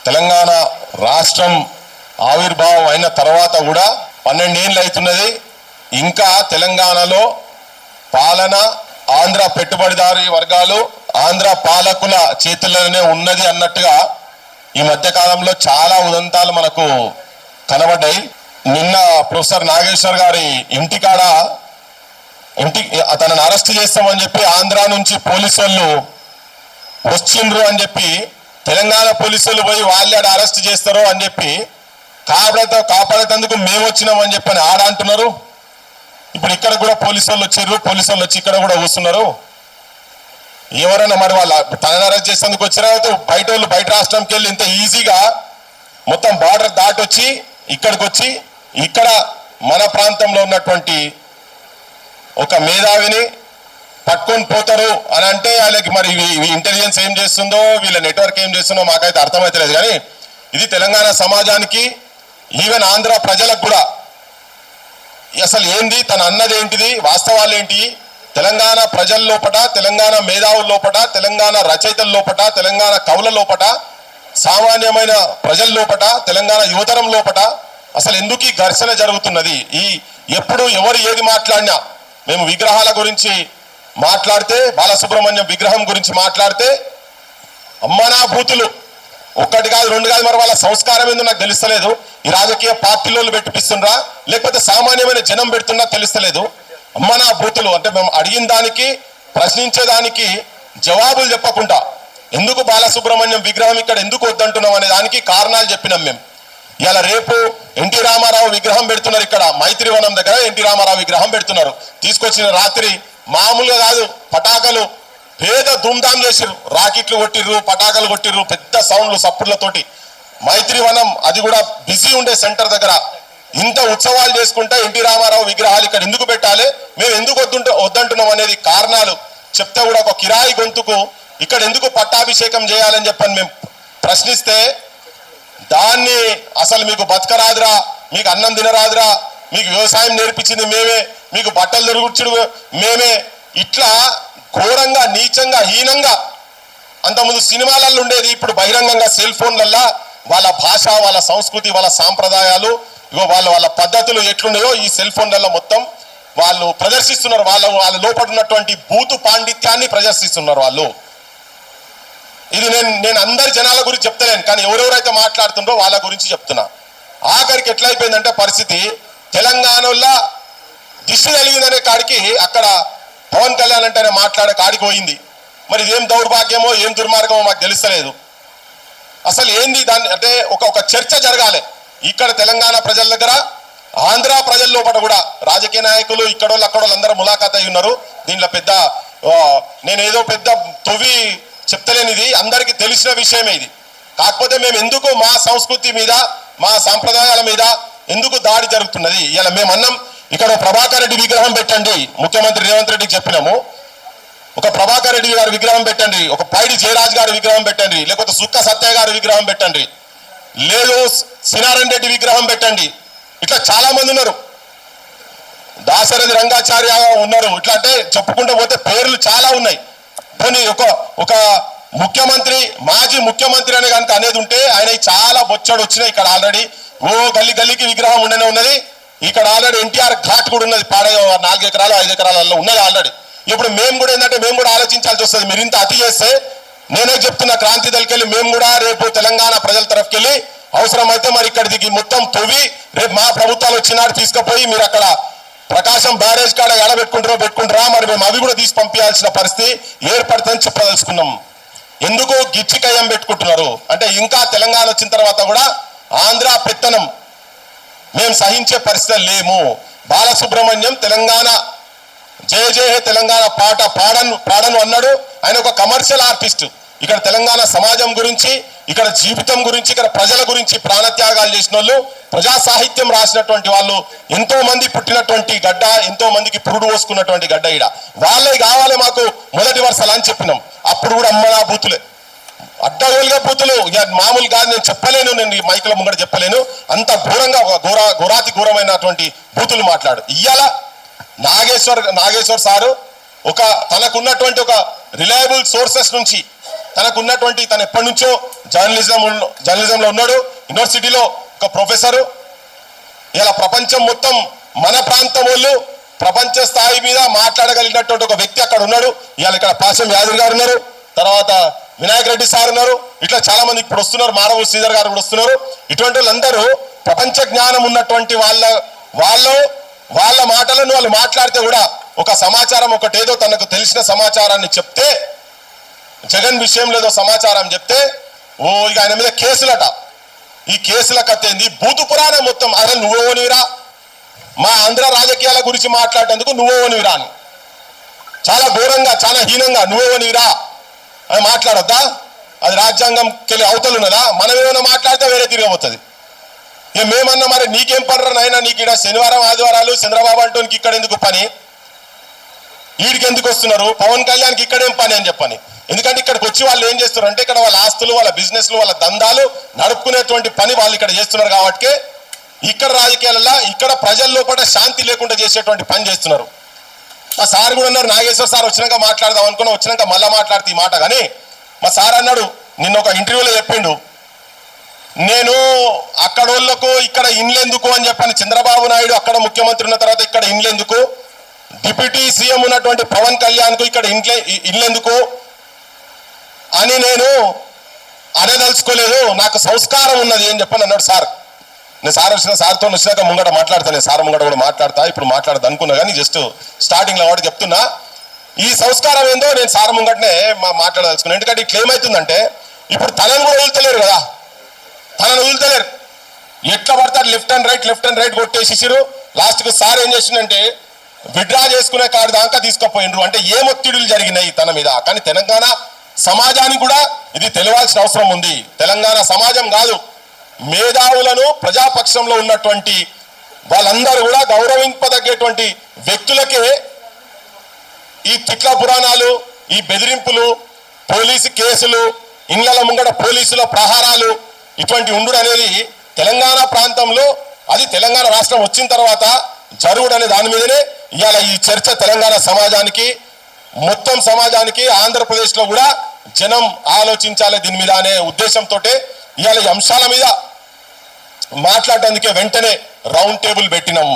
తెలంగాణ రాష్ట్రం ఆవిర్భావం అయిన తర్వాత కూడా 12 ఏళ్ళు అవుతున్నది. ఇంకా తెలంగాణలో పాలన ఆంధ్ర పెట్టుబడిదారీ వర్గాలు ఆంధ్ర పాలకుల చేతుల్లోనే ఉన్నది అన్నట్టుగా ఈ మధ్య కాలంలో చాలా ఉదంతాలు మనకు కనబడ్డాయి. నిన్న ప్రొఫెసర్ నాగేశ్వర్ గారి ఇంటికాడ అతను అరెస్ట్ చేస్తామని చెప్పి ఆంధ్ర నుంచి పోలీసు వాళ్ళు వచ్చిండ్రు అని చెప్పి తెలంగాణ పోలీసులు పోయి వాళ్ళే అరెస్ట్ చేస్తారు అని చెప్పి కాపాడేందుకు మేము వచ్చినామని చెప్పని ఆడ అంటున్నారు. ఇప్పుడు ఇక్కడ కూడా పోలీసు వాళ్ళు వచ్చారు, పోలీసు వాళ్ళు వచ్చి ఇక్కడ కూడా కూర్చున్నారు. ఎవరైనా మరి వాళ్ళ తనని అరెస్ట్ చేసేందుకు వచ్చారా, బయట వాళ్ళు బయట రాష్ట్రంకి వెళ్ళి ఇంత ఈజీగా మొత్తం బార్డర్ దాటి వచ్చి ఇక్కడికి వచ్చి ఇక్కడ మన ప్రాంతంలో ఉన్నటువంటి ఒక మేధావిని పట్టుకొని పోతారు అని అంటే వాళ్ళకి మరి ఇంటెలిజెన్స్ ఏం చేస్తుందో వీళ్ళ నెట్వర్క్ ఏం చేస్తుందో మాకైతే అర్థమైతలేదు. కానీ ఇది తెలంగాణ సమాజానికి ఈవెన్ ఆంధ్ర ప్రజలకు కూడా అసలు ఏంది, తన అన్నది ఏంటిది, వాస్తవాలు ఏంటి, తెలంగాణ ప్రజల లోపట, తెలంగాణ మేధావుల లోపట, తెలంగాణ రచయితల లోపట, తెలంగాణ కవుల లోపట, సామాన్యమైన ప్రజల లోపట, తెలంగాణ యువతరం లోపట అసలు ఎందుకు ఈ ఘర్షణ జరుగుతున్నది. ఎప్పుడు ఎవరు ఏది మాట్లాడినా మేము విగ్రహాల గురించి మాట్లాడితే, బాలసుబ్రహ్మణ్యం విగ్రహం గురించి మాట్లాడితే అమ్మనా బూతులు, ఒక్కటి కాదు రెండు కాదు, మరి వాళ్ళ సంస్కారం ఏందో నాకు తెలుస్తలేదు. ఈ రాజకీయ పార్టీలు పెట్టిపిస్తుండ్రా లేకపోతే సామాన్యమైన జనం పెడుతున్నా తెలుస్తలేదు. అమ్మనా బూతులు అంటే మేము అడిగిన దానికి ప్రశ్నించేదానికి జవాబులు చెప్పకుండా ఎందుకు బాలసుబ్రహ్మణ్యం విగ్రహం ఇక్కడ ఎందుకు వద్దంటున్నాం అనే దానికి కారణాలు చెప్పినాం మేము. ఇలా రేపు ఎన్టీ రామారావు విగ్రహం పెడుతున్నారు, ఇక్కడ మైత్రివనం దగ్గర ఎన్టీ రామారావు విగ్రహం పెడుతున్నారు. తీసుకొచ్చిన రాత్రి మామూలుగా కాదు, పటాకలు పేద ధూమ్ధామ్ చేసిర్రు, రాకెట్లు కొట్టిర్రు, పటాకలు కొట్టిర్రు, పెద్ద సౌండ్లు సప్పుర్లతోటి. మైత్రివనం అది కూడా బిజీ ఉండే సెంటర్ దగ్గర ఇంత ఉత్సవాలు చేసుకుంటా ఎన్టీ రామారావు విగ్రహాలు ఇక్కడ ఎందుకు పెట్టాలి, మేము ఎందుకు వద్దంటున్నాం అనేది కారణాలు చెప్తే కూడా ఒక కిరాయి గొంతుకు ఇక్కడ ఎందుకు పట్టాభిషేకం చేయాలని చెప్పని మేము ప్రశ్నిస్తే దాన్ని అసలు మీకు బతకరాదురా, మీకు అన్నం తినరాదురా, మీకు వ్యవసాయం నేర్పించింది మేమే, మీకు బట్టలు దొరుకుచుడు మేమే, ఇట్లా ఘోరంగా నీచంగా హీనంగా అంతకుముందు సినిమాలలో ఉండేది ఇప్పుడు బహిరంగంగా సెల్ ఫోన్లల్లో వాళ్ళ భాష, వాళ్ళ సంస్కృతి, వాళ్ళ సాంప్రదాయాలు, వాళ్ళ పద్ధతులు ఎట్లున్నాయో ఈ సెల్ ఫోన్లలో మొత్తం వాళ్ళు ప్రదర్శిస్తున్నారు. వాళ్ళ లోపల ఉన్నటువంటి బూతు పాండిత్యాన్ని ప్రదర్శిస్తున్నారు వాళ్ళు. ఇది నేను అందరి జనాల గురించి చెప్తలేను, కానీ ఎవరెవరైతే మాట్లాడుతుండ్రో వాళ్ళ గురించి చెప్తున్నా. ఆఖరికి ఎట్లయిపోయిందంటే పరిస్థితి, తెలంగాణలో దిష్టి కలిగిందనే కాడికి అక్కడ పవన్ కళ్యాణ్ అంటేనే మాట్లాడే కాడికి పోయింది. మరి ఇదేం దౌర్భాగ్యమో ఏం దుర్మార్గమో మాకు తెలుస్తలేదు. అసలు ఏంది దాన్ని అంటే ఒక చర్చ జరగాలి ఇక్కడ తెలంగాణ ప్రజల దగ్గర, ఆంధ్ర ప్రజల లోపల కూడా. రాజకీయ నాయకులు ఇక్కడోళ్ళు అక్కడోళ్ళు అందరూ ములాఖాత్ అయి ఉన్నారు. దీంట్లో పెద్ద నేనేదో పెద్ద తొవి చెప్తలేనిది, అందరికీ తెలిసిన విషయమే ఇది. కాకపోతే మేము ఎందుకు మా సంస్కృతి మీద, మా సాంప్రదాయాల మీద ఎందుకు దాడి జరుగుతున్నది. ఇలా మేము అన్నాం, ఇక్కడ ప్రభాకర్ రెడ్డి విగ్రహం పెట్టండి, ముఖ్యమంత్రి రేవంత్ రెడ్డికి చెప్పినాము, ఒక ప్రభాకర్ రెడ్డి గారి విగ్రహం పెట్టండి, ఒక పైడి జయరాజ్ గారి విగ్రహం పెట్టండి, లేకపోతే సుక్క సత్య గారి విగ్రహం పెట్టండి, లేదు సినారాయణ రెడ్డి విగ్రహం పెట్టండి. ఇట్లా చాలా మంది ఉన్నారు, దాశరథి రంగాచార్య ఉన్నారు. ఇట్లా అంటే చెప్పుకుంటూ పోతే పేర్లు చాలా ఉన్నాయి. పోనీ ఒక ముఖ్యమంత్రి, మాజీ ముఖ్యమంత్రి అనే కనుక అనేది ఉంటే ఆయన చాలా బొచ్చడు వచ్చినాయి. ఇక్కడ ఆల్రెడీ గల్లీ గల్లీకి విగ్రహం ఉండనే ఉన్నది. ఇక్కడ ఆల్రెడీ ఎన్టీఆర్ ఘాట్ కూడా ఉన్నది, 4 ఎకరాలు 5 ఎకరాలలో ఉన్నది ఆల్రెడీ. ఇప్పుడు మేము కూడా ఏంటంటే మేము కూడా ఆలోచించాల్సి వస్తుంది. మీరు ఇంత అతి చేస్తే నేనే చెప్తున్నా, క్రాంతి దళకెళ్ళి మేము కూడా రేపు తెలంగాణ ప్రజల తరఫుకెళ్ళి అవసరమైతే మరి ఇక్కడ దిగి మొత్తం తొవ్వి రేపు మా ప్రభుత్వాలు వచ్చినాడు తీసుకుపోయి మీరు అక్కడ ప్రకాశం బ్యారేజ్ కాడ పెట్టుకుంటారా మరి మేము అవి కూడా తీసి పంపించాల్సిన పరిస్థితి ఏర్పడుతుందని చెప్పదలుచుకున్నాం. ఎందుకు గిచ్చికయ్యం పెట్టుకుంటున్నారు అంటే ఇంకా తెలంగాణ వచ్చిన తర్వాత కూడా ఆంధ్ర పెత్తనం మేము సహించే పరిస్థితి లేము. బాలసుబ్రహ్మణ్యం తెలంగాణ జయ జయ తెలంగాణ పాట పాడను అన్నాడు. ఆయన ఒక కమర్షియల్ ఆర్టిస్ట్. ఇక్కడ తెలంగాణ సమాజం గురించి, ఇక్కడ జీవితం గురించి, ఇక్కడ ప్రజల గురించి ప్రాణత్యాగాలు చేసిన వాళ్ళు, ప్రజా సాహిత్యం రాసినటువంటి వాళ్ళు ఎంతో మంది పుట్టినటువంటి గడ్డ, ఎంతో మందికి పురుడు పోసుకున్నటువంటి గడ్డ. ఈడ వాళ్ళే కావాలి మాకు మొదటి వరుసలు అని చెప్పినాం. అప్పుడు కూడా అమ్మనా బూతులే, అడ్డగోలుగా బూతులు. ఇక మామూలు కాదు, నేను చెప్పలేను, నేను ఈ మైకుల ముంగడ చెప్పలేను. అంత ఘోరంగా ఘోరాతి ఘోరమైనటువంటి బూతులు మాట్లాడు. ఇయ్యాల నాగేశ్వర్ సారు తనకున్నటువంటి ఒక రిలయబుల్ సోర్సెస్ నుంచి తనకున్నటువంటి తను ఎప్పటి నుంచో జర్నలిజంలో ఉన్నాడు, యూనివర్సిటీలో ఒక ప్రొఫెసరు. ఇలా ప్రపంచం మొత్తం మన ప్రాంతం వాళ్ళు ప్రపంచ స్థాయి మీద మాట్లాడగలిగినటువంటి ఒక వ్యక్తి అక్కడ ఉన్నాడు. ఇవాళ ఇక్కడ పాశం యాదవ్ గారు ఉన్నారు, తర్వాత వినాయక్ రెడ్డి సార్ ఉన్నారు, ఇట్లా చాలా మంది ఇప్పుడు వస్తున్నారు, మానవ శ్రీధర్ గారు కూడా వస్తున్నారు. ఇటువంటి వాళ్ళందరూ ప్రపంచ జ్ఞానం ఉన్నటువంటి వాళ్ళ మాటలను వాళ్ళు మాట్లాడితే కూడా ఒక సమాచారం ఒకటేదో తనకు తెలిసిన సమాచారాన్ని చెప్తే, జగన్ విషయంలో ఏదో సమాచారం చెప్తే ఇక ఆయన మీద కేసులట. ఈ కేసుల కథ ఏంది? భూతు పురాణం మొత్తం. అరే నువ్వోనివిరా, మా ఆంధ్ర రాజకీయాల గురించి మాట్లాడేందుకు నువ్వోనివిరా అని చాలా ఘోరంగా చాలా హీనంగా నువ్వోనివిరా అని మాట్లాడొద్దా? అది రాజ్యాంగంకెళ్ళి అవతలున్నదా? మనం ఏమైనా మాట్లాడితే వేరే తిరగబోతుంది. ఇక మేమన్నా మరి నీకేం పడరా నాయనా, నీకు ఇక్కడ శనివారం ఆదివారాలు చంద్రబాబు అంటోనికి ఇక్కడ ఎందుకు పని, వీడికి ఎందుకు వస్తున్నారు, పవన్ కళ్యాణ్కి ఇక్కడేం పని అని చెప్పని. ఎందుకంటే ఇక్కడికి వచ్చి వాళ్ళు ఏం చేస్తున్నారు అంటే ఇక్కడ వాళ్ళ ఆస్తులు, వాళ్ళ బిజినెస్లు, వాళ్ళ దందాలు నడుపుకునేటువంటి పని వాళ్ళు ఇక్కడ చేస్తున్నారు. కాబట్టి ఇక్కడ రాజకీయాలలో ఇక్కడ ప్రజల్లో కూడా శాంతి లేకుండా చేసేటువంటి పని చేస్తున్నారు. మా సార్ కూడా అన్నారు, నాగేశ్వర్ సార్ వచ్చినాక మాట్లాడదాం అనుకున్నా, వచ్చినాక మళ్ళీ మాట్లాడితే ఈ మాట. కానీ మా సార్ అన్నాడు, నిన్న ఒక ఇంటర్వ్యూలో చెప్పిండు, నేను అక్కడోళ్లకు ఇక్కడ ఇండ్లెందుకు అని చెప్పని. చంద్రబాబు నాయుడు అక్కడ ముఖ్యమంత్రి ఉన్న తర్వాత ఇక్కడ ఇండ్లెందుకు, డిప్యూటీ సీఎం ఉన్నటువంటి పవన్ కళ్యాణ్కు ఇక్కడ ఇండ్లెందుకు అని నేను అనదలుచుకోలేదు, నాకు సంస్కారం ఉన్నది అని చెప్పని అన్నాడు సార్. నేను సార్తో వచ్చినాక ముంగట మాట్లాడతా, నేను సార్ ముంగట కూడా మాట్లాడతా, ఇప్పుడు మాట్లాడదు అనుకున్నా. కానీ జస్ట్ స్టార్టింగ్లో వాడు చెప్తున్నా, ఈ సంస్కారం ఏందో నేను సార్ ముంగటనే మాట్లాడదలుచుకున్నాను. ఎందుకంటే ఇట్లా ఏమవుతుందంటే ఇప్పుడు తనను కూడా వదులుతలేరు కదా, తనను వదులుతలేరు. ఎట్లా పడతారు లెఫ్ట్ అండ్ రైట్ కొట్టేసిరు. లాస్ట్కి సార్ ఏం చేసిందంటే విడ్రా చేసుకునే కాడు దాకా తీసుకుపోయినరు. అంటే ఏ ఒత్తిడులు జరిగినాయి తన మీద. కానీ తెలంగాణ సమాజానికి కూడా ఇది తెలియాల్సిన అవసరం ఉంది. తెలంగాణ సమాజం కాదు, మేధావులను ప్రజాపక్షంలో ఉన్నటువంటి వాళ్ళందరూ కూడా గౌరవింపదగ్గేటువంటి వ్యక్తులకే ఈ తిట్ల పురాణాలు, ఈ బెదిరింపులు, పోలీసు కేసులు, ఇండ్ల ముంగట పోలీసుల ప్రహారాలు ఇటువంటి ఉండు అనేది తెలంగాణ ప్రాంతంలో, అది తెలంగాణ రాష్ట్రం వచ్చిన తర్వాత జరుగుడు అనే దాని మీదనే ఇవాళ ఈ చర్చ తెలంగాణ సమాజానికి, మొత్తం సమాజానికి, ఆంధ్రప్రదేశ్లో కూడా జనం ఆలోచించాలి దీని మీద అనే ఉద్దేశంతో ఇవాళ ఈ అంశాల మీద మాట్లాడటానికే వెంటనే రౌండ్ టేబుల్ పెట్టినాం.